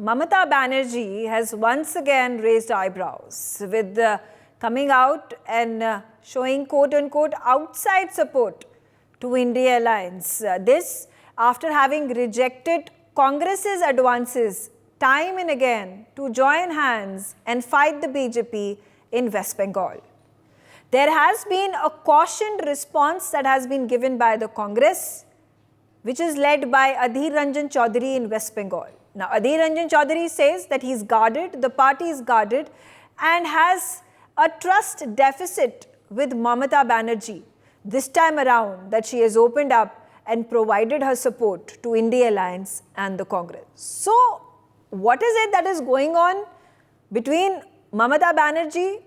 Mamata Banerjee has once again raised eyebrows with coming out and showing quote-unquote outside support to India alliance. This after having rejected Congress's advances time and again to join hands and fight the BJP in West Bengal. There has been a cautioned response that has been given by the Congress, which is led by Adhir Ranjan Chaudhary in West Bengal. Now, Adhir Ranjan Chaudhary says that he's guarded, the party is guarded, and has a trust deficit with Mamata Banerjee this time around, that she has opened up and provided her support to India Alliance and the Congress. So, what is it that is going on between Mamata Banerjee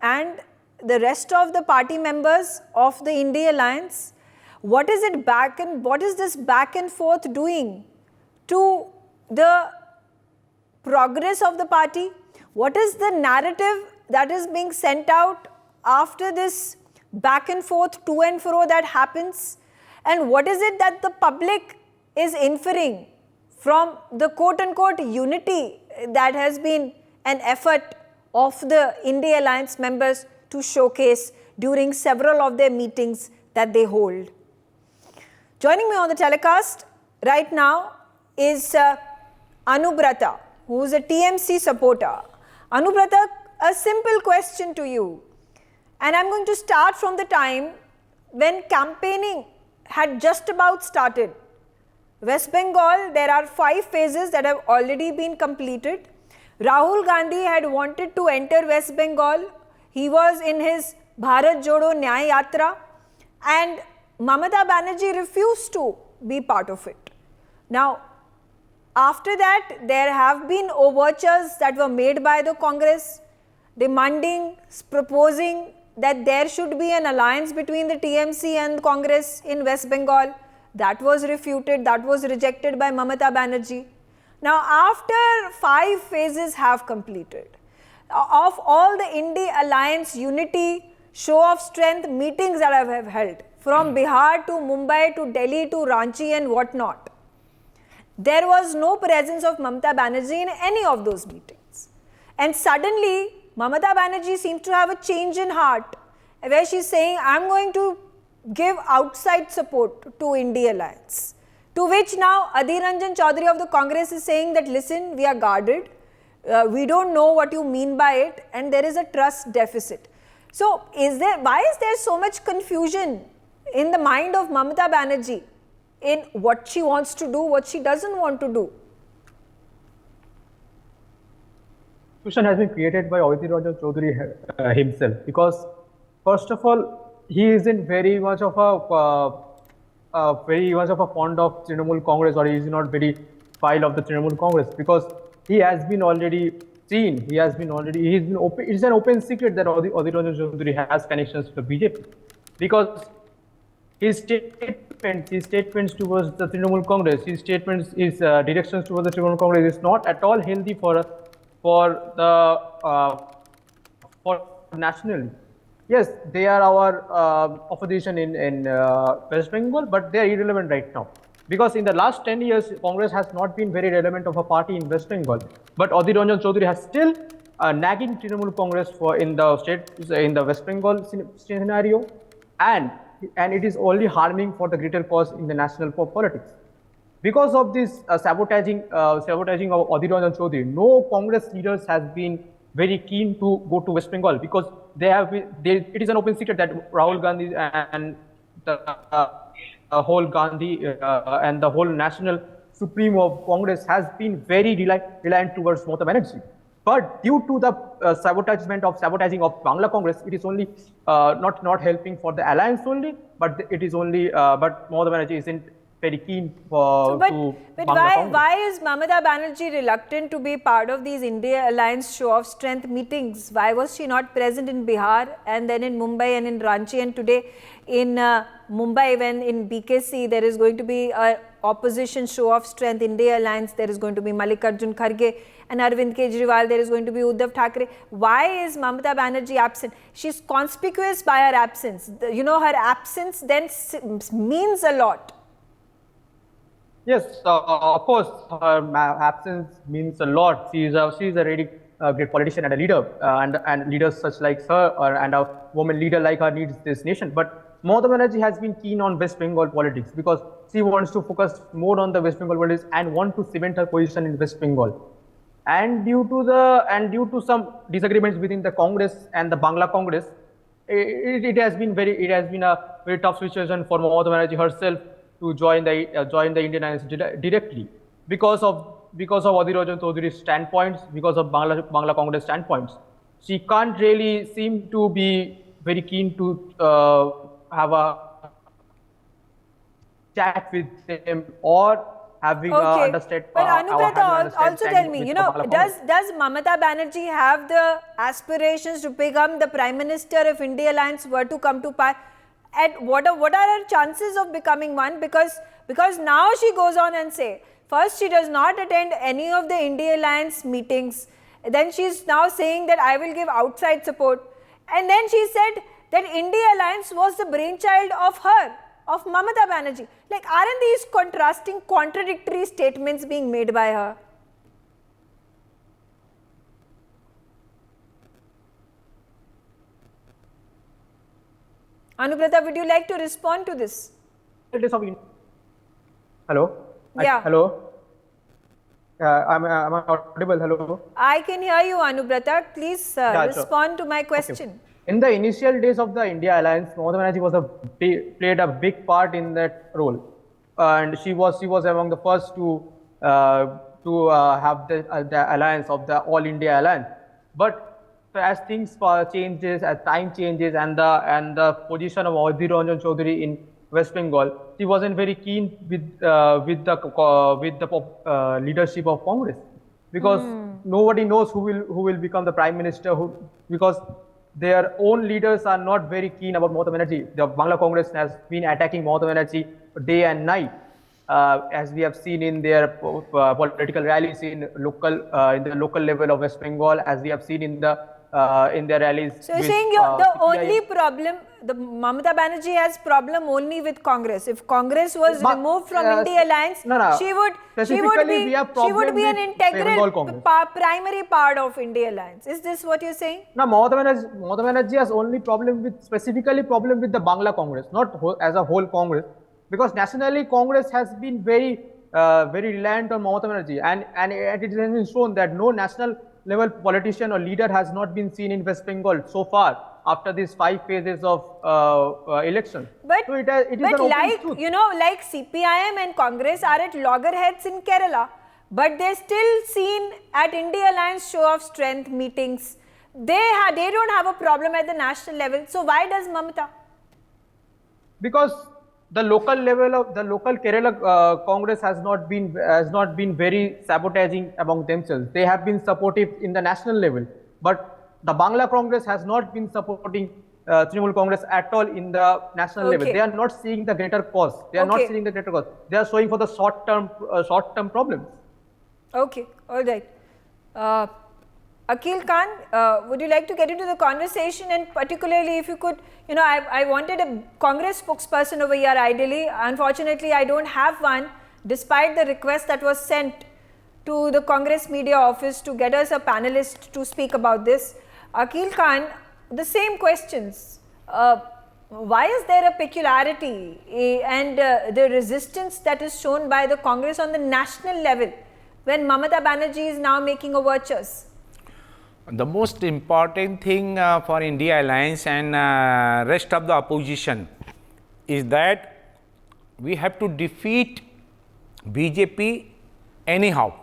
and the rest of the party members of the India Alliance? What is this back and forth doing to the progress of the party? What is the narrative that is being sent out after this back and forth, to and fro that happens? And what is it that the public is inferring from the quote-unquote unity that has been an effort of the India Alliance members to showcase during several of their meetings that they hold? Joining me on the telecast right now is Anubrata, who is a TMC supporter. Anubrata, a simple question to you. And I'm going to start from the time when campaigning had just about started. West Bengal, there are 5 phases that have already been completed. Rahul Gandhi had wanted to enter West Bengal. He was in his Bharat Jodo Nyay Yatra, and Mamata Banerjee refused to be part of it. Now, after that, there have been overtures that were made by the Congress demanding, proposing that there should be an alliance between the TMC and Congress in West Bengal. That was refuted, that was rejected by Mamata Banerjee. Now, after 5 phases have completed, of all the India Alliance unity, show of strength meetings that I have held, from Bihar to Mumbai to Delhi to Ranchi and whatnot, there was no presence of Mamata Banerjee in any of those meetings. And suddenly, Mamata Banerjee seems to have a change in heart, where she's saying, I'm going to give outside support to India Alliance. To which now Adhir Ranjan Chaudhary of the Congress is saying that, listen, we are guarded, we don't know what you mean by it, and there is a trust deficit. So, why is there so much confusion in the mind of Mamata Banerjee in what she wants to do, what she doesn't want to do? Confusion has been created by Adhir Ranjan Chaudhary himself, because first of all, he isn't very much of a fond of Trinamool Congress, or he is not very file of the Trinamool Congress, because he has been already seen, it's an open secret that Adhir Ranjan Chaudhary has connections to the BJP, because his statements towards the Trinamool Congress, his directions towards the Trinamool Congress is not at all healthy for nationally. Yes, they are our opposition in West Bengal, but they are irrelevant right now. Because in the last 10 years, Congress has not been very relevant of a party in West Bengal. But Adhir Ranjan Chaudhary has still nagging Trinamool Congress in the West Bengal scenario, and it is only harming for the greater cause in the national politics. Because of this sabotaging of Adhir Ranjan Chaudhary, no Congress leaders has been very keen to go to West Bengal, because it is an open secret that Rahul Gandhi and the whole Gandhi and the whole national supreme of Congress has been very reliant towards Mamata Banerjee. But due to the sabotaging of Bangla Congress, it is only not helping for the alliance only, but it is only but Mamata Banerjee isn't very keen to But why is Mamata Banerjee reluctant to be part of these India Alliance show of strength meetings? Why was she not present in Bihar, and then in Mumbai and in Ranchi, and today in Mumbai, when in BKC there is going to be a opposition show of strength, India Alliance, there is going to be Mallikarjun Kharge and Arvind Kejriwal, there is going to be Uddhav Thackeray. Why is Mamata Banerjee absent? She's conspicuous by her absence. You know, her absence then means a lot. Yes, of course, her absence means a lot. She is a really great politician and a leader, and leaders such like her and a woman leader like her needs this nation. But Mamata Banerjee has been keen on West Bengal politics because she wants to focus more on the West Bengal politics and want to cement her position in West Bengal. And due to some disagreements within the Congress and the Bangla Congress, it has been a very tough situation for Mamata Banerjee herself to join the Indian Alliance directly because of Adhir Ranjan Chaudhary's standpoints, because of Bangla Congress standpoints. She can't really seem to be very keen to have a chat with them or having Okay, understand but having Anubrata, also tell understanding me, with the Bangla does Congress. Mamata Banerjee have the aspirations to become the Prime Minister if India Alliance were to come to power? And what are her chances of becoming one? Because now she goes on and say, first she does not attend any of the India Alliance meetings. Then she's now saying that I will give outside support. And then she said that India Alliance was the brainchild of her, of Mamata Banerjee. Like, aren't these contrasting, contradictory statements being made by her? Anubrata, would you like to respond to this? Hello. Yeah. Hello. Am I audible? Hello. I can hear you, Anubrata. Please Yeah, sure. respond to my Okay. question. In the initial days of the India Alliance, Mamata Banerjee played a big part in that role, and she was among the first to have the alliance of the All India Alliance. But as things changes, as time changes, and the position of Adhir Ranjan Chaudhary in West Bengal, she wasn't very keen with the leadership of Congress because nobody knows who will become the prime minister. Because their own leaders are not very keen about Mamata Banerjee. The Bangla Congress has been attacking Mamata Banerjee day and night, as we have seen in their political rallies in the local level of West Bengal, as we have seen in their rallies So you're with saying the CPIM. only problem, the Mamata Banerjee has problem only with Congress. If Congress was removed from India Alliance, No, no. she would Specifically, we have be problem an with Bengal integral Congress. primary part of India Alliance. Is this what you're saying? Now, Mamata Banerjee has only specifically problem with the Bangla Congress, not as a whole Congress, because nationally Congress has been very reliant on Mamata Banerjee, and it has been shown that no national level politician or leader has not been seen in West Bengal so far after these 5 phases of election. But, So it is an open like, truth. like CPIM and Congress are at loggerheads in Kerala, but they're still seen at India Alliance show of strength meetings. They don't have a problem at the national level. So why does Mamata? Because the local level of the local Kerala Congress has not been very sabotaging among themselves. They have been supportive in the national level, but the Bangla Congress has not been supporting Trinamool Congress at all in the national level. Okay. They are not seeing the greater cause. They are not Okay. seeing the greater cause. They are showing for the short term problems. Okay, all right. Akhil Khan, would you like to get into the conversation, and particularly if you could, I wanted a Congress spokesperson over here ideally. Unfortunately, I don't have one, despite the request that was sent to the Congress media office to get us a panelist to speak about this. Akhil Khan, the same questions. Why is there a peculiarity and the resistance that is shown by the Congress on the national level when Mamata Banerjee is now making overtures? The most important thing for India Alliance and rest of the opposition is that we have to defeat BJP anyhow,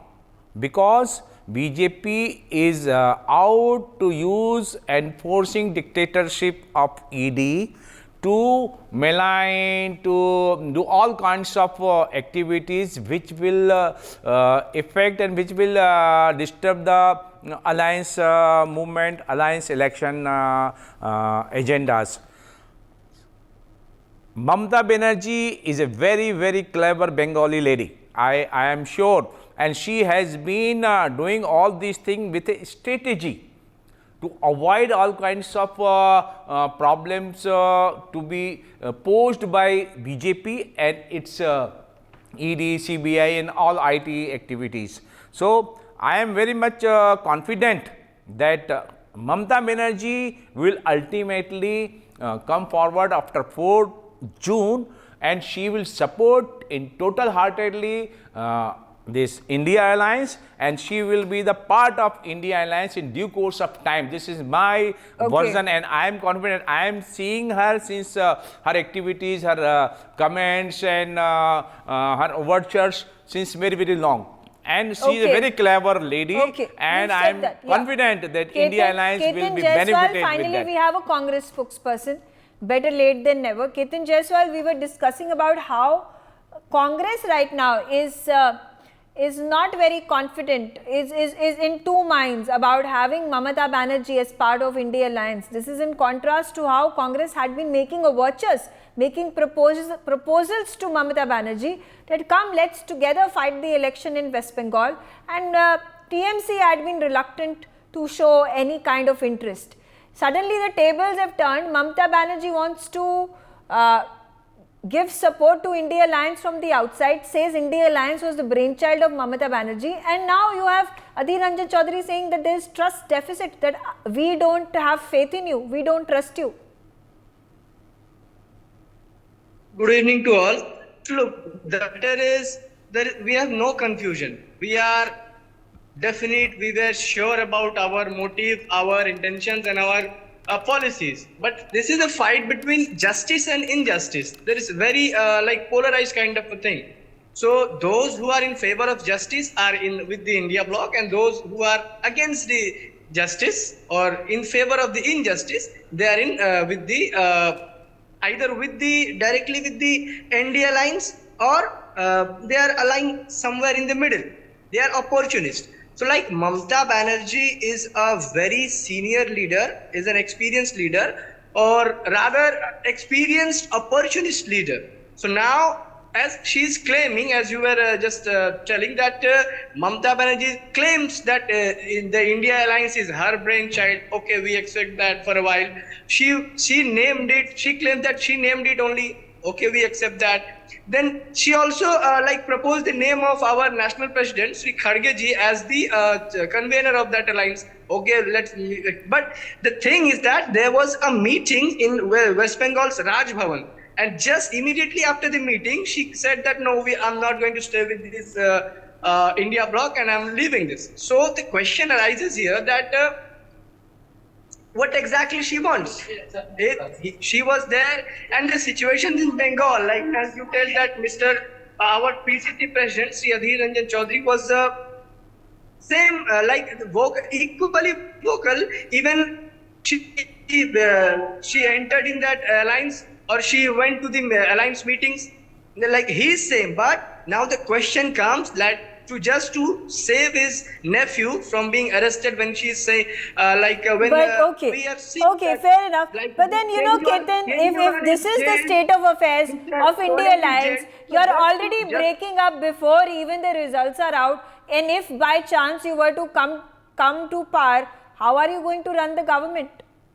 because BJP is out to use enforcing dictatorship of ED to malign, to do all kinds of activities which will affect and which will disturb the alliance movement, alliance election agendas. Mamata Banerjee is a very, very clever Bengali lady. I am sure, and she has been doing all these things with a strategy to avoid all kinds of problems to be posed by BJP and its ED, CBI and all IT activities. So, I am very much confident that Mamata Banerjee will ultimately come forward after 4 June, and she will support in total heartedly this India Alliance, and she will be the part of India Alliance in due course of time. This is my version, and I am confident. I am seeing her since her activities, her comments and her overtures since very, very long. And she is a very clever lady, and I am confident that India Alliance will be benefited finally with that. We have a Congress spokesperson. Better late than never. Ketan Jaiswal, we were discussing about how Congress right now is not very confident, is in two minds about having Mamata Banerjee as part of India Alliance. This is in contrast to how Congress had been making overtures, making proposals to Mamata Banerjee that come, let's together fight the election in West Bengal, and TMC had been reluctant to show any kind of interest. Suddenly the tables have turned. Mamata Banerjee wants to give support to India Alliance from the outside, says India Alliance was the brainchild of Mamata Banerjee, and now you have Adhir Ranjan Chaudhary saying that there is trust deficit, that we don't have faith in you, we don't trust you. Good evening to all. Look, the matter is that we have no confusion. We are definite, we were sure about our motive, our intentions and our policies. But this is a fight between justice and injustice. There is very like polarized kind of a thing. So those who are in favor of justice are with the India Bloc, and those who are against the justice or in favor of the injustice, they are in with the either with the directly with the NDA Alliance, or they are aligned somewhere in the middle. They are opportunists. So like Mamata Banerjee is a very senior leader, is an experienced leader, or rather experienced opportunist leader. So now, as she is claiming, as you were just telling, that Mamata Banerjee claims that in the India Alliance is her brainchild. Okay, we accept that for a while. She named it. She claimed that she named it only. Okay, we accept that. Then she also like proposed the name of our national president, Sri Kharge ji, as the convener of that alliance. Okay, but the thing is that there was a meeting in West Bengal's Raj Bhavan. And just immediately after the meeting, she said that no, I'm not going to stay with this India Bloc, and I'm leaving this. So the question arises here that what exactly she wants. She was there, and the situation in Bengal, like as you tell that our PCC president, Sri Adhir Ranjan Chaudhary, was same equally vocal. Even she entered in that alliance, or she went to the alliance meetings, like he's same. But now the question comes that to save his nephew from being arrested when she's saying we have seen that, fair enough. Like, but then Ketan, if this is the state of affairs of India Alliance, you're already breaking up before even the results are out, and if by chance you were to come to power, how are you going to run the government?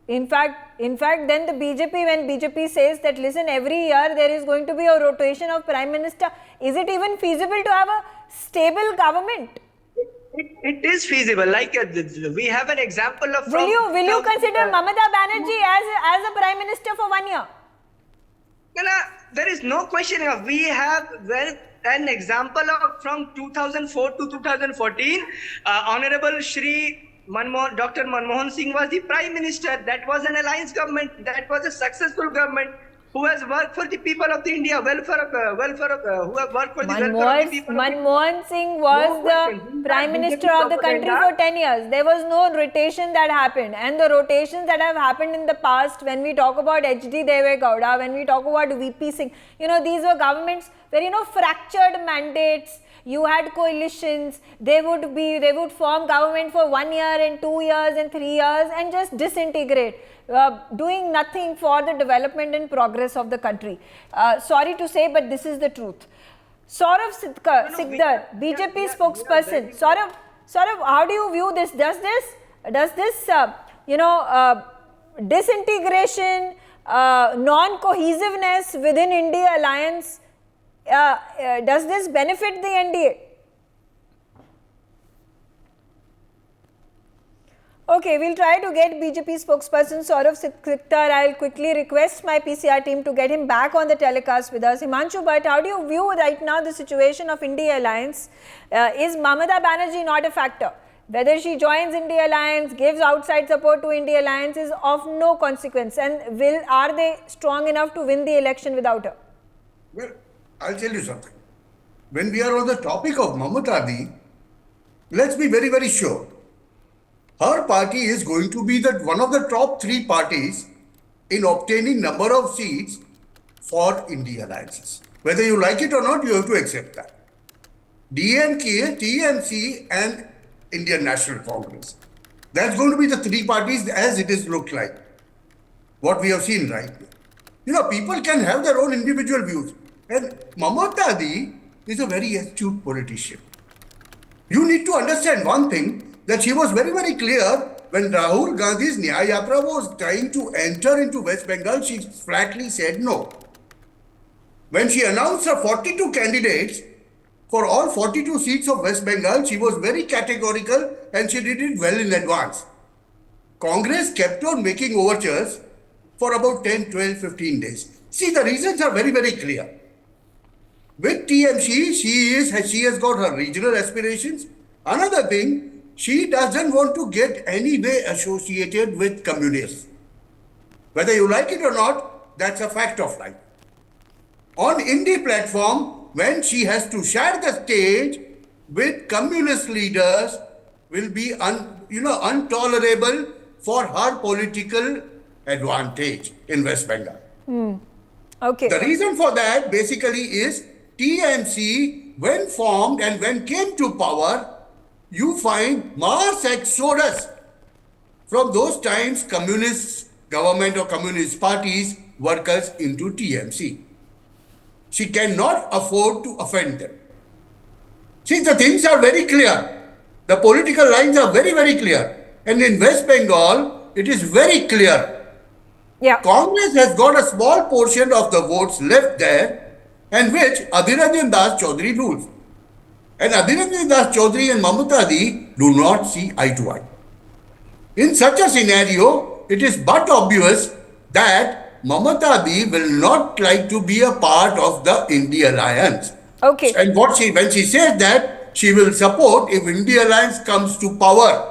In fact, then the BJP, when BJP says that, listen, every year there is going to be a rotation of Prime Minister, is it even feasible to have a stable government? It is feasible. Like we have an example of. Will you consider Mamata Banerjee as a Prime Minister for 1 year? There is no question. We have an example of from 2004 to 2014. Honorable Shri Dr. Manmohan Singh was the Prime Minister. That was an alliance government. That was a successful government who has worked for the people of the India, who have worked for the welfare of the people. Manmohan Singh was the Prime Minister of the country for 10 years. There was no rotation that happened. And the rotations that have happened in the past, when we talk about H.D. Deve Gowda, when we talk about V.P. Singh, these were governments where, fractured mandates. You had coalitions, they would form government for 1 year and 2 years and 3 years and just disintegrate, doing nothing for the development and progress of the country. Sorry to say, but this is the truth. Saurav Sikdar, BJP spokesperson. Saurav, how do you view this? Does this disintegration, non-cohesiveness within India Alliance does this benefit the NDA? Okay, we'll try to get BJP spokesperson Saurav Siktar. I'll quickly request my PCR team to get him back on the telecast with us. Himanshu, but how do you view right now the situation of India Alliance? Is Mamata Banerjee not a factor? Whether she joins India Alliance, gives outside support to India Alliance is of no consequence. And are they strong enough to win the election without her? Well, I'll tell you something. When we are on the topic of Mamata, let's be very, very sure. Her party is going to be one of the top 3 parties in obtaining number of seats for India alliances. Whether you like it or not, you have to accept that. DMK, TMC and Indian National Congress. That's going to be the 3 parties as it is looked like. What we have seen right now. You know, people can have their own individual views. And Mamata is a very astute politician. You need to understand one thing, that she was very, very clear when Rahul Gandhi's Nyaya Yatra was trying to enter into West Bengal, she flatly said no. When she announced her 42 candidates for all 42 seats of West Bengal, she was very categorical and she did it well in advance. Congress kept on making overtures for about 10, 12, 15 days. See, the reasons are very, very clear. With TMC, she has got her regional aspirations. Another thing, she doesn't want to get any way associated with communists. Whether you like it or not, that's a fact of life. On INDI platform, when she has to share the stage with communist leaders, will be intolerable for her political advantage in West Bengal. Okay. The reason for that basically is TMC, when formed and when came to power, you find mass exodus from those times communist government or communist parties workers into TMC. She cannot afford to offend them. See, the things are very clear. The political lines are very, very clear. And in West Bengal, it is very clear. Yeah. Congress has got a small portion of the votes left there, and which Adhir Ranjan Chaudhary rules. And Adhir Ranjan Chaudhary and Mamata do not see eye to eye. In such a scenario, it is but obvious that Mamata will not like to be a part of the India Alliance. Okay. And when she says that, she will support if India Alliance comes to power.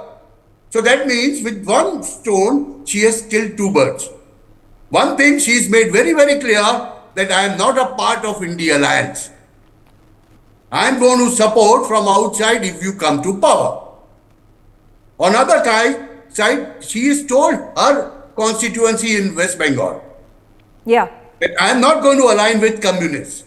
So that means with one stone, she has killed 2 birds. One thing she has made very, very clear, that I am not a part of India Alliance. I am going to support from outside if you come to power. On other side, she has told her constituency in West Bengal Yeah. that I am not going to align with communists,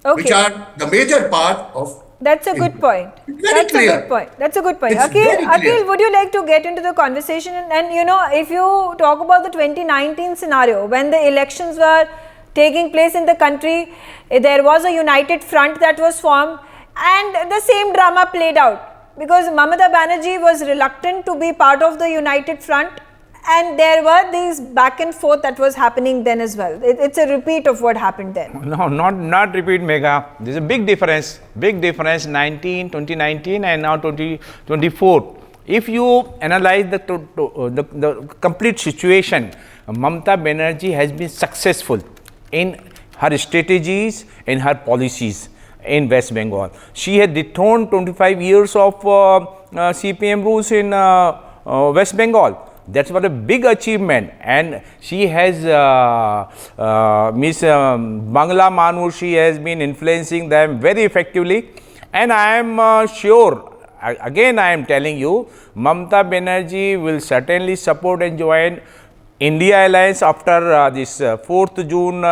Okay. which are the major part of. That's a good point. That's very clear. That's a good point. It's very Akhil, clear. would you like to get into the conversation? And you know, if you talk about the 2019 scenario, when the elections were taking place in the country, there was a united front that was formed and the same drama played out because Mamata Banerjee was reluctant to be part of the united front and there were these back and forth that was happening then as well. It's a repeat of what happened then. No, not repeat, Megha. There's a big difference, 2019 and now 2024. If you analyze the complete situation, Mamata Banerjee has been successful in her strategies, in her policies in West Bengal. She had dethroned 25 years of CPM rules in West Bengal. That's what a big achievement, and she has Miss Bangla Manur, she has been influencing them very effectively, and I am sure, again I am telling you, Mamata Banerjee will certainly support and join India Alliance after this 4th June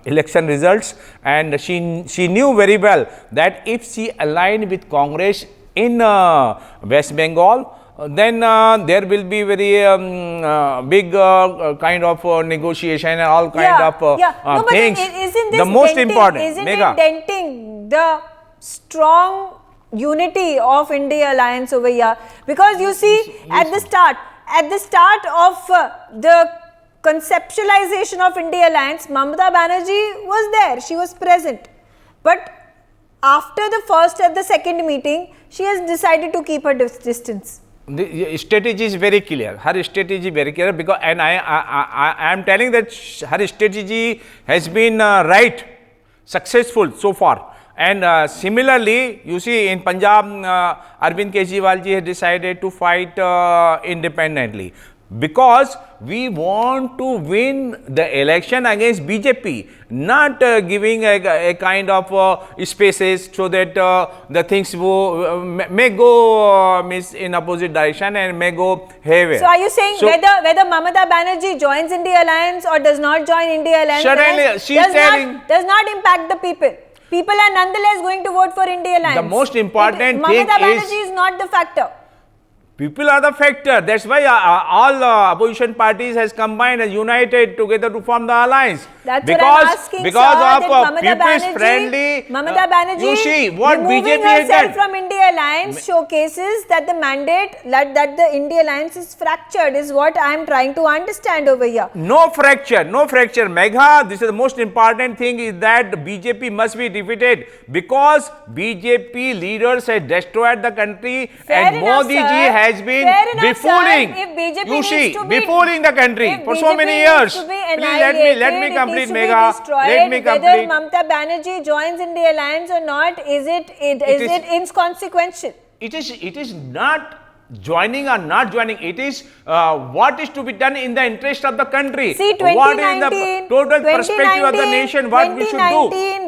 election results, and she knew very well that if she aligned with Congress in West Bengal, then there will be very big kind of negotiation and all kind of No, things. But isn't this the most denting, important, isn't Megha. it denting the strong unity of India Alliance over here? Because you see, at the start of the conceptualization of India alliance, Mamata Banerjee was there, she was present. But after the first and the second meeting, she has decided to keep her distance. The strategy is very clear. Her strategy very clear, because, and I am telling that her strategy has been right, successful so far. And similarly, you see in Punjab, Arvind Kejriwal ji has decided to fight independently, because we want to win the election against BJP, not giving a kind of spaces so that the things may go in opposite direction and may go haywire. So are you saying whether Mamata Banerjee joins India alliance or does not join India alliance, suddenly she is telling does not impact the people? People are nonetheless going to vote for India alliance. The most important thing Mamata Banerjee is not the factor. People are the factor. That's why all opposition parties has combined and united together to form the alliance. That's because, what I'm asking, because sir, of people's friendly. Mamata Banerjee, you see what removing BJP has herself done from India alliance showcases that the mandate, that the India alliance is fractured, is what I am trying to understand over here. No fracture, no fracture. Megha, this is the most important thing, is that BJP must be defeated, because BJP leaders have destroyed the country. Fair and enough, Modi ji sir. has been Fair enough, befooling. sir. If BJP You see, needs to be, befooling the country if for BJP so many needs years. to be Please let me complete, Megha. Let me whether complete. Mamata Banerjee joins India alliance or not, is it inconsequential? It is not joining or not joining. It is what is to be done in the interest of the country. See, what is the total perspective of the nation, what we should do. 2019,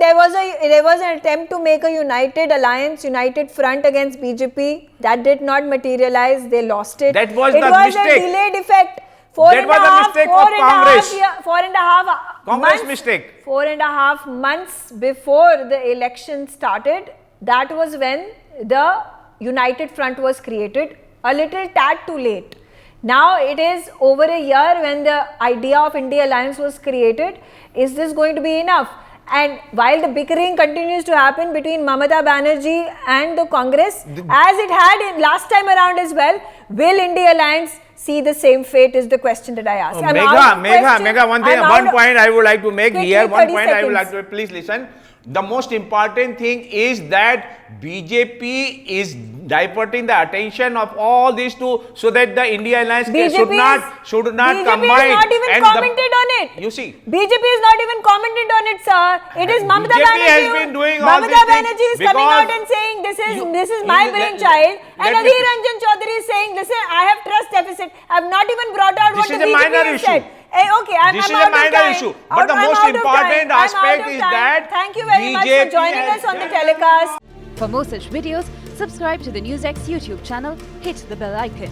there was an attempt to make a united alliance, united front against BJP. That did not materialize. They lost it. That was it the was mistake. a delayed effect. That was the mistake of Congress. 4.5 Congress months, mistake. 4.5 months before the election started, that was when the united front was created. A little tad too late. Now it is over a year when the idea of India alliance was created. Is this going to be enough? And while the bickering continues to happen between Mamata Banerjee and the Congress, as it had in last time around as well, will India alliance see the same fate, is the question that I ask. Megha, one point I would like to make here. One point I would like to, please listen. The most important thing is that BJP is diverting the attention of all these two, so that the India alliance should not BJP combine. Has not even commented on it. You see, BJP has not even commented on it, sir. It is Mamata Banerjee. has been doing all Mamata these things Banerjee is coming out and saying this is my brainchild, and Adhir Ranjan Chaudhary is saying, listen, I have trust deficit. I have not even brought out what the BJP has said. Okay, this is a minor issue, but the most important aspect is that thank you very much for joining us on the telecast. For more such videos, subscribe to the NewsX YouTube channel, hit the bell icon.